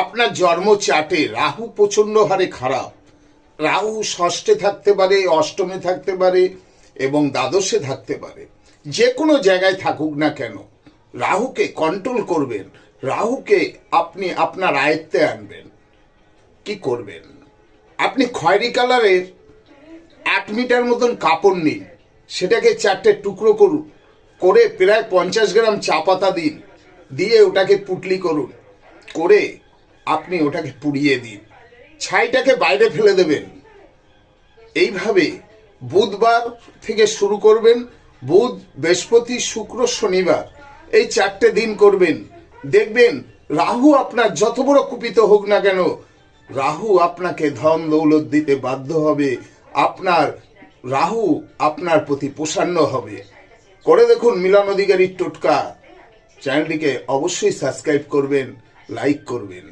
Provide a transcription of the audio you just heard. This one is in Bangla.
আপনার জন্ম চাটে রাহু প্রচন্ড হারে খারাপ। রাহু ষষ্ঠে থাকতে পারে, অষ্টমে থাকতে পারে এবং দ্বাদশে থাকতে পারে। যে কোনো জায়গায় থাকুক না কেন, রাহুকে কন্ট্রোল করবেন, রাহুকে আপনি আপনার আয়ত্তে আনবেন। কি করবেন? আপনি খয়েরি কালারের 8 মিটার মতন কাপড় নিন, সেটাকে 4টে টুকরো করুন, করে প্রায় 50 গ্রাম চা পাতা দিন, দিয়ে ওটাকে পুটলি করুন, করে আপনি ওটাকে পুড়িয়ে দিন, ছাইটাকে বাইরে ফেলে দেবেন। এইভাবে বুধবার থেকে শুরু করবেন, বুধ, বৃহস্পতি, শুক্র, শনিবার, এই 4টে দিন করবেন। দেখবেন রাহু আপনার যত বড় কুপিত হোক না কেন, রাহু আপনাকে ধন দৌলত দিতে বাধ্য হবে। আপনার রাহু আপনার প্রতি প্রসন্ন হবে। করে দেখুন মিলন অধিকারীর টোটকা। চ্যানেলটিকে অবশ্যই সাবস্ক্রাইব করবেন, লাইক করবেন।